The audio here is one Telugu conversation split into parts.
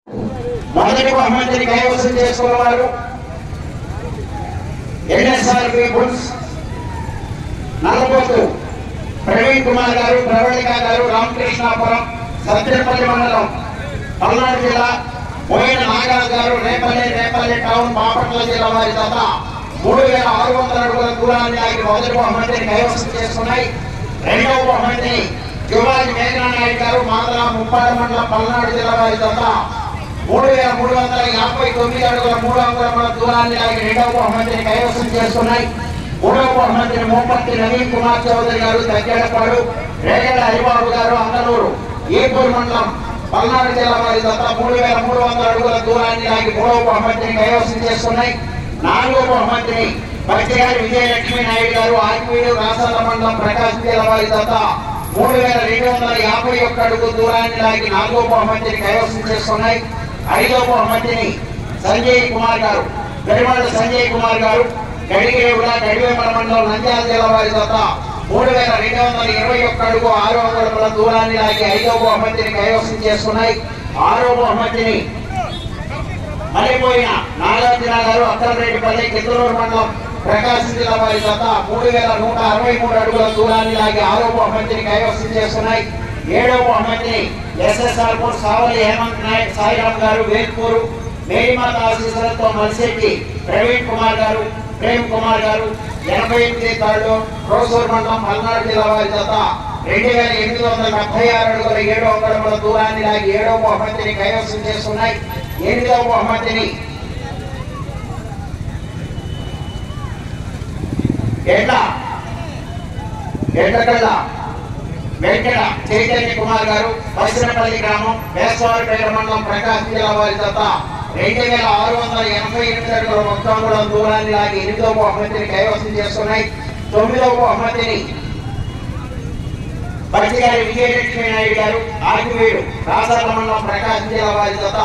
మొదటి బహుమతిని కైవసం చేసుకున్నవారు ఎన్ఎస్ఆర్ పీపుల్స్ నల్లబోతు ప్రవీణ్ కుమార్ గారు, ప్రవళిక గారు, రామకృష్ణాపురం, సత్యపల్లి మండలం, పల్నాడు జిల్లా. పోయిన నాగరాజు గారు, రేపల్లి టౌన్, బాపట్ల జిల్లా వారి జత 3600 అడుగుల దూరాన్ని ఆగి మొదటి బహుమతిని కైవసం చేసుకున్నాయి. రెండవ బహుమతిని యువరాజు మేఘనానాయుడు గారు, మాదల ముప్పాడ మండలం, పల్నాడు జిల్లా వారి జత 3359 అడుగుల 3 అంగుళముల దూరాన్ని ఆగి రెండవ బహుమతిని కైవసం చేసుకున్నాయి. మూడవ బహుమతిని మోపర్తి నవీన్ కుమార్ చౌదరి గారు, తగ్గేడపాడు, రేగడ హరిబాబు గారు, అంగనూరు, ఈపూర్ మండలం, పల్నాడు జిల్లా వారి జత 3300 అడుగుల దూరాన్ని ఆగి మూడవ బహుమతిని కైవసం చేసుకున్నాయి. నాలుగవ బహుమతిని పచ్చిగారి విజయలక్ష్మీ నాయుడు గారు, ఆర్మీడు, రాసల్ల మండలం, ప్రకాశం జిల్లా వారి జత 3251 అడుగు దూరాన్ని లాగి నాలుగవ బహుమతిని కైవసం చేసుకున్నాయి. ఐదవ బహుమతిని సంజయ్ కుమార్ గారు, పెరుమాళ్ళ సంజయ్ కుమార్ గారు, గడిగేవుల, గడివేమల మండలం, నంద్యాల జిల్లా వారి జత 3221 అడుగు 6 అంగుళముల దూరాన్ని లాగి ఐదవ బహుమతిని కైవసం చేసుకున్నాయి. ఆరవ బహుమతిని మరిపోయిన నాగార్జున గారు, అక్కలరెడ్డిపల్లి, కిందలూరు మండలం, ప్రకాశం జిల్లా వారి జత 3163 అడుగుల దూరాన్ని లాగి ఆరవ బహుమతిని కైవసం చేసుకున్నాయి. ఏడవ బహుమతిని ఎస్ఎస్ఆర్ పూర్ సావలి హేమంత్ నాయక్, సాయిరామ్ గారు, వేల్పూరు, మేరీమాత ఆశీస్సులతో మలిశెట్టి ప్రవీణ్ కుమార్ గారు, ప్రేమ్ కుమార్ గారు, 88 తాళ్ళు, రోసూరు మండలం, పల్నాడు జిల్లా వారి జత 2876 అడుగుల 7 అంగుళముల దూరాన్ని లాగి ఏడవ బహుమతిని కైవసం చేసుకున్నాయి. ఎనిమిదవ బహుమతిని ఎడ్లకళ్ళ వెంకట చైతన్య కుమార్ గారు, పశ్చిమపల్లి గ్రామం, వేసవారిపేట మండలం, ప్రకాశం జిల్లా వారి జత 2688 అడుగుల 1 అంగుళం దూరాన్ని లాగి 8వ బహుమతిని కైవసం చేసుకున్నాయి. 9వ బహుమతిని పచ్చిగారి విజయలక్ష్మీ నాయుడు గారు, ఆర్మీడు, రాసల్ల మండలం, ప్రకాశం జిల్లా వారి జత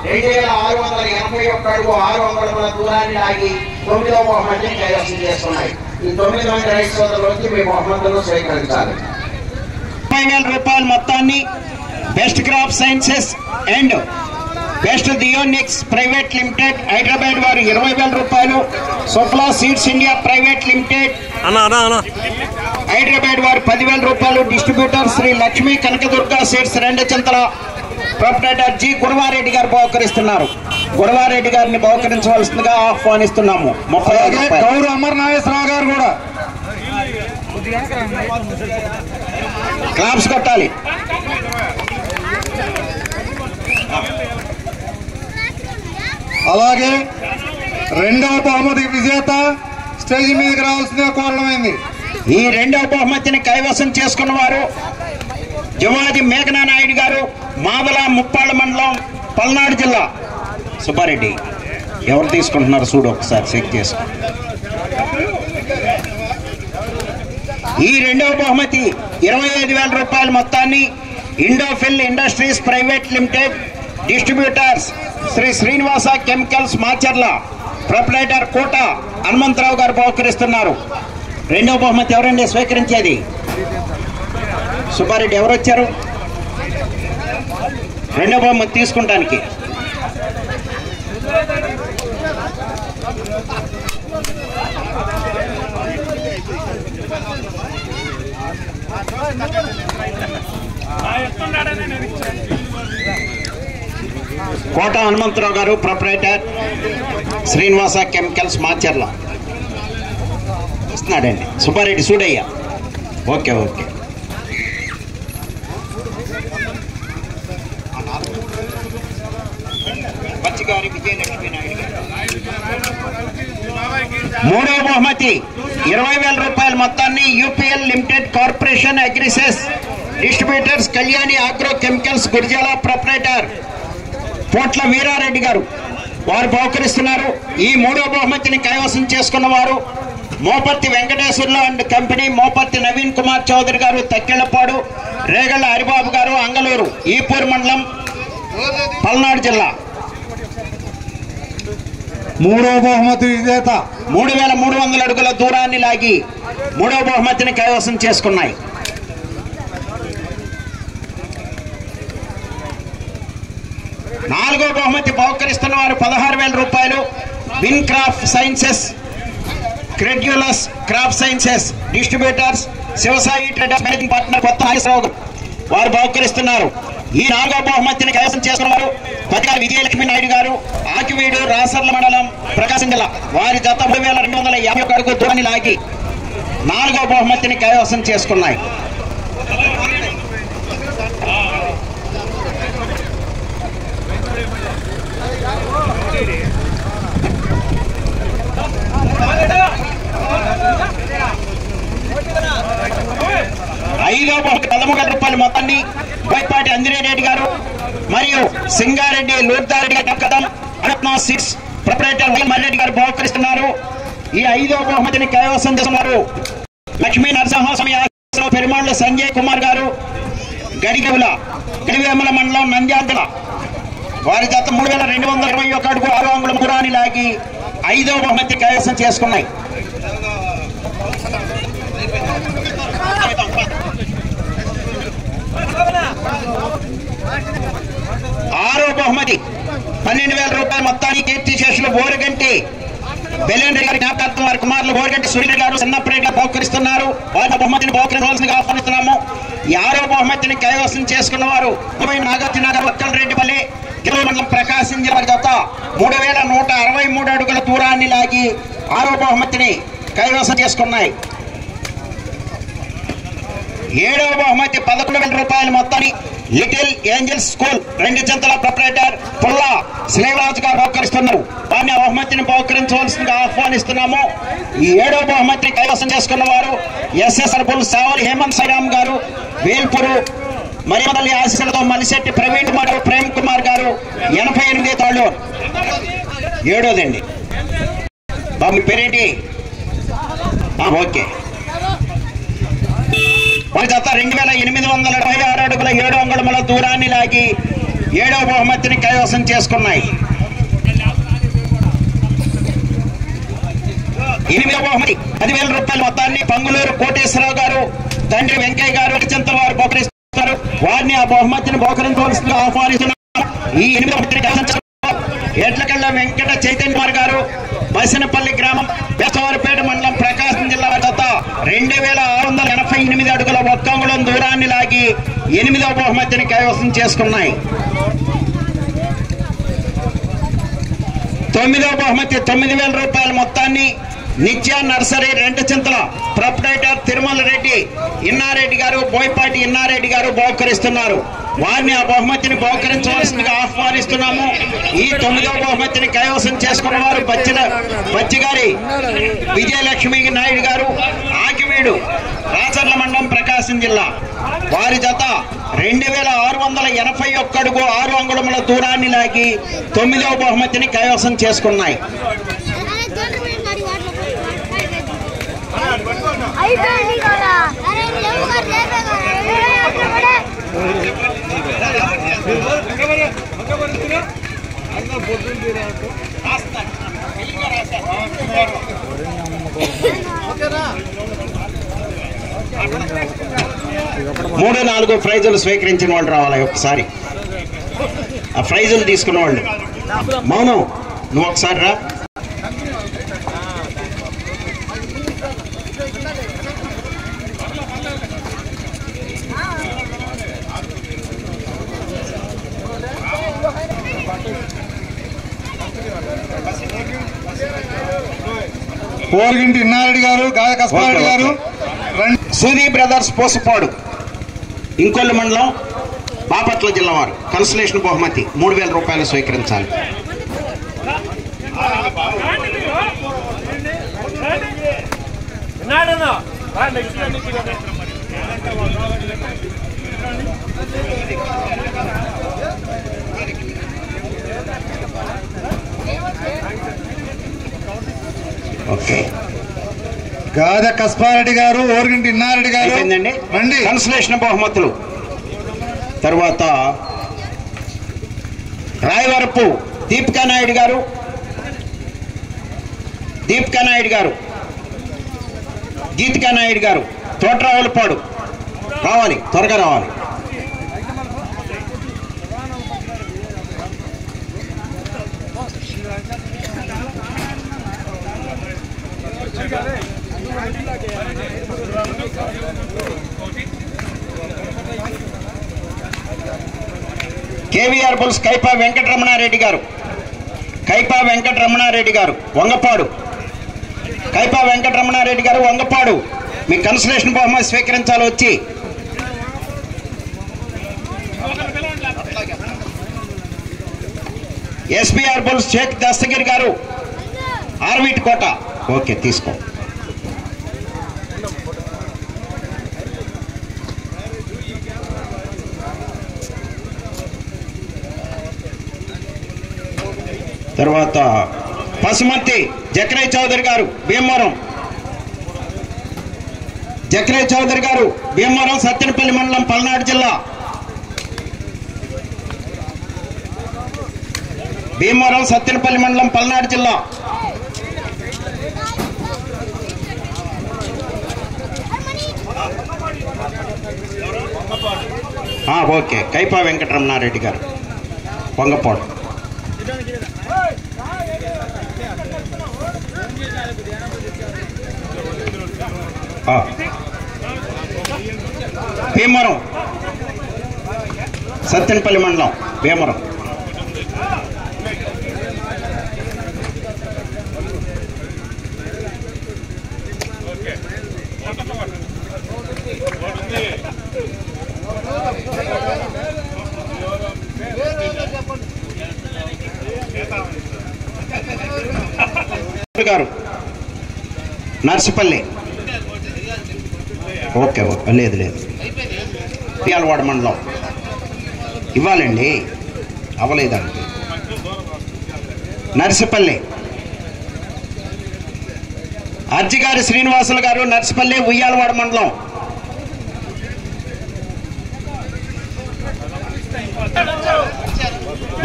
2681 అడుగు 6 అంగుళముల దూరాన్ని లాగి 9వ బహుమతిని కైవసం చేసుకున్నాయి. ఈ 9 మంది రైతు సోదరులకి మీ బహుమతులను స్వీకరించాలి. 30,000 రూపాయల మొత్తాన్ని best crop sciences and best దియోనిక్స్ ప్రైవేట్ లిమిటెడ్ హైదరాబాద్ వారు 20,000 రూపాయలు, సోఫ్లా seeds India private limited Hyderabad వారు 10,000 రూపాయలు, distributor Shri Lakshmi Kanakadurga seeds Rendachintala proprietor G Guravareddy గారు బహుకరిస్తున్నారు. గురవారెడ్డి గారిని బహుకరించవలసిందిగా ఆహ్వానిస్తున్నాము. 30,000 గౌరవ అమర్ నాగేశ్వరరావు గారు కూడా క్లాప్స్ కొట్టాలి. అలాగే రెండవ బహుమతి విజేత స్టేజ్ మీదకి రావాల్సిందిగా కోరడమైంది. ఈ రెండవ బహుమతిని కైవసం చేసుకున్న వారు యువరాజు మేఘనానాయుడు గారు, మాదల ముప్పాళ్ళ మండలం, పల్నాడు జిల్లా. సుబ్బారెడ్డి ఎవరు తీసుకుంటున్నారు చూడు ఒకసారి చెక్ చేసుకో. ఈ రెండవ బహుమతి 25,000 రూపాయల మొత్తాన్ని Indofil industries private limited distributors Shri Srinivasa chemicals Macherla proprietor Kota Hanumantharao గారు బహుకరిస్తున్నారు. రెండవ బహుమతి ఎవరండి స్వీకరించేది? సుబ్బారెడ్డి ఎవరు వచ్చారు రెండవ బహుమతి తీసుకుంటానికి? కోట హనుమంతరావు గారు, ప్రొపరేటర్ శ్రీనివాస కెమికల్స్ మాచర్ల వస్తున్నాడండి. సుబ్బారెడ్డి చూడయ్యా. Okay okay. మూడవ బహుమతి 20,000 రూపాయల మొత్తాన్ని యూపీఎల్ లిమిటెడ్ కార్పొరేషన్ అగ్రిసెస్ distributors Kalyani agro chemicals Gurijala proprietor Potla Veerareddy గారు వారు బహుకరిస్తున్నారు. ఈ మూడవ బహుమతిని కైవసం చేసుకున్న వారు మోపర్తి వెంకటేశ్వర్లు అండ్ కంపెనీ, మోపర్తి నవీన్ కుమార్ చౌదరి గారు, తక్కెళ్లపాడు, రేగళ్ళ హరిబాబు గారు, అంగలూరు, ఈపూర్ మండలం, పల్నాడు జిల్లా. మూడవ బహుమతి విజేత 3,300 అడుగుల దూరాన్ని లాగి మూడవ బహుమతిని కైవసం చేసుకున్నాయి. నాలుగవ నాలుగో బహుమతి బహుకరిస్తున్న వారు 16,000 రూపాయలు. Win craft sciences, credulous craft sciences distributors, Shivasai traders managing partner కొత్త నాగేశ్వరరావు వారు బహుకరిస్తున్నారు. ఈ నాలుగో బహుమతిని కైవసం చేసుకున్నారు పతికారి విజయలక్ష్మి నాయుడు గారు, ఆకివీడు, రాసర్ల మండలం, ప్రకాశం జిల్లా. వారి జత 3,251 అడుగు దూరాన్ని లాగి నాలుగో బహుమతిని కైవసం చేసుకున్నాయి. ఐదో బహుమతి 13,000 రూపాయల మొత్తాన్ని బైపాటి అంజనేరెడ్డి గారు మరియు సింగారెడ్డి లూర్దారెడ్డి గారు ప్రొపరేటర్ మర్రెడ్డి గారు బహుకరిస్తున్నారు. ఈ ఐదో బహుమతిని కైవసం చేస్తున్నారు లక్ష్మీ నరసింహస్వామి పెరుమాళ్ల సంజయ్ కుమార్ గారు, గడివేమల మండలం, నంద్యాల జిల్లా. వారి జత 3,221 అడుగు 6 అంగుళం దూరాన్ని లాగి ఐదో బహుమతి కైవసం చేసుకున్నాయి. ఆరో బహుమతి 12,000 రూపాయల మొత్తాన్ని కీర్తిశేషులు బోరగంటి బెల్లెండ్రి గారి జ్ఞాపకార్థం వారి కుమారులు బోరగంటి సూర్యుడు గారు, చిన్నప్పటి గారు బహుకరిస్తున్నారు. వారి బహుమతిని బహుకరించవలసిందిగా ఆహ్వానిస్తున్నాము. ఈ ఆరో బహుమతిని కైవసం చేసుకున్న వారు నాగార్జున నగర్, వక్కలరెడ్డిపల్లి, గిరిజన మండలం, ప్రకాశం జిల్లా. జత 3,163 అడుగుల దూరాన్ని లాగి ఆరో బహుమతిని కైవసం చేసుకున్నాయి. ఏడవ బహుమతి 11,000 రూపాయల మొత్తాన్ని little angels school Renduchintala proprietor Pulla Sriraju గారు బహుకరిస్తున్నారు. వారిని ఆ బహుమతిని బహుకరించవలసిందిగా ఆహ్వానిస్తున్నాము. ఈ ఏడవ బహుమతిని కైవసం చేసుకున్న వారు ఎస్ఎస్ఆర్ బుల్ సావరి హేమంత్ సాయిరామ్ గారు, వేల్పూరు మరియమల్లి ఆశీస్సులతో మలిశెట్టి ప్రవీణ్ కుమార్, ప్రేమ్ కుమార్ గారు 88 తాళ్ళు. ఏడోదండి బాబు పేరేంటి? ఓకే. వారి జత 2,876 అడుగుల 7 అంగుళముల దూరాన్ని లాగి ఏడవ బహుమతిని కైవసం చేసుకున్నాయి. 8వ బహుమతి 10,000 రూపాయల మొత్తాన్ని పంగులూరు కోటేశ్వరరావు గారు, తండ్రి వెంకయ్య గారు చింతల వారు బహుకరిస్తున్నారు. వారిని ఆ బహుమతిని బహుకరించవలసిందిగా ఆహ్వానిస్తున్నారు. ఈ 8వ బహుమతిని కైవసం ఎడ్లకళ్ళ వెంకట చైతన్య కుమార్ గారు, బసినపల్లి గ్రామం, బెస్తవారిపేట మండలం, ప్రకాశం జిల్లా. జత 2,688 అడుగుల 1 అంగుళం దూరాన్ని లాగి 8వ బహుమతిని కైవసం చేసుకున్నాయి. 9వ బహుమతి 9,000 రూపాయల మొత్తాన్ని నిత్య నర్సరీ రెండుచింతల ప్రొపరేటర్ తిరుమల రెడ్డి ఇన్నారెడ్డి గారు, బోయపాటి ఇన్నారెడ్డి గారు బహుకరిస్తున్నారు. వారిని ఆ బహుమతిని బహుకరించవలసిందిగా ఆహ్వానిస్తున్నాము. ఈ 9వ బహుమతిని కైవసం చేసుకున్న వారు బచ్చిగారి విజయలక్ష్మి నాయుడు గారు, ఆకివీడు, రాచర్ల మండలం, ప్రకాశం జిల్లా. వారి జత 2,681 అడుగు 6 అంగుళముల దూరాన్ని లాగి 9వ బహుమతిని కైవసం చేసుకున్నాయి. మూడు 4 ప్రైజులు స్వీకరించిన వాళ్ళు రావాలి. ఒకసారి ఆ ప్రైజులు తీసుకున్న వాళ్ళు. మౌనం, నువ్వు ఒకసారి రా. పోర్గింటి ఇన్నారెడ్డి గారు, గాయ కస్పారెడ్డి గారు, సూది బ్రదర్స్ పోసపాడు, ఇంకొల్లు మండలం, బాపట్ల జిల్లా వారు కన్సలేషన్ బహుమతి 3,000 రూపాయలు స్వీకరించాలి. ఓకే. గాద కస్పారెడ్డి గారు, ఓర్గింటి ఇన్నారెడ్డి గారు రండి. కన్సలేషన్ బహుమతులు తర్వాత రాయవరపు దీపికా నాయుడు గారు, గీతికా నాయుడు గారు, తోటరావులపాడు రావాలి, త్వరగా రావాలి. కేవీఆర్ బుల్స్ కైపా వెంకటరమణారెడ్డి గారు, కైపా వెంకటరమణారెడ్డి గారు వంగపాడు, కైపా వెంకటరమణారెడ్డి గారు వంగపాడు, మీ కన్సలేషన్ బహుమతి స్వీకరించాలి వచ్చి. ఎస్బీఆర్ బుల్స్ షేక్ దస్తగిరి గారు ఆర్వీట్ కోట, ఓకే తీసుకో. తర్వాత పసుమర్తి జక్రయ్య చౌదరి గారు భీమవరం, జక్రయ్య చౌదరి గారు భీమవరం సత్తెనపల్లి మండలం పల్నాడు జిల్లా, భీమవరం సత్తెనపల్లి మండలం పల్నాడు జిల్లా. ఓకే కైపా వెంకటరమణారెడ్డి గారు పొంగపాడు. భీమవరం సత్తెనపల్లి మండలం భీమవరం. గారు నర్సిపల్లి, ఓకే ఓకే లేదు లేదు పియాలవాడ మండలం ఇవ్వాలండి, అవ్వలేదండి. నర్సిపల్లి అర్జిగారి శ్రీనివాసులు గారు నర్సిపల్లి ఉయ్యాలవాడ మండలం.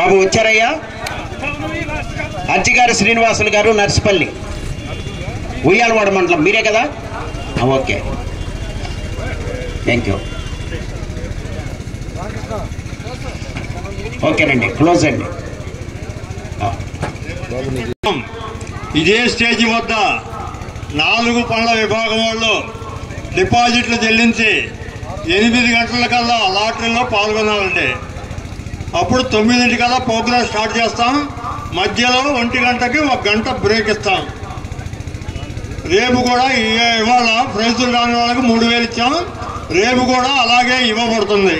బాబు వచ్చారయ్యా. అర్జిగారి శ్రీనివాసులు గారు నర్సిపల్లి ఉయ్యాలవాడ మండలం మీరే కదా, ఓకే థ్యాంక్ యూ. ఓకేనండి క్లోజ్ అండి. ఇదే స్టేజీ వద్ద 4 పనుల విభాగం వాళ్ళు డిపాజిట్లు చెల్లించి 8 గంటల కల్లా లాటరీలో పాల్గొనాలండి. అప్పుడు 9 కల్లా ప్రోగ్రామ్ స్టార్ట్ చేస్తాం. మధ్యలో 1 గంటకి 1 గంట బ్రేక్ ఇస్తాం. రేపు కూడా ఇవాళ ప్రైజులు రాని వాళ్ళకి 3000 ఇచ్చాం. రేపు కూడా అలాగే ఇవ్వబడుతుంది.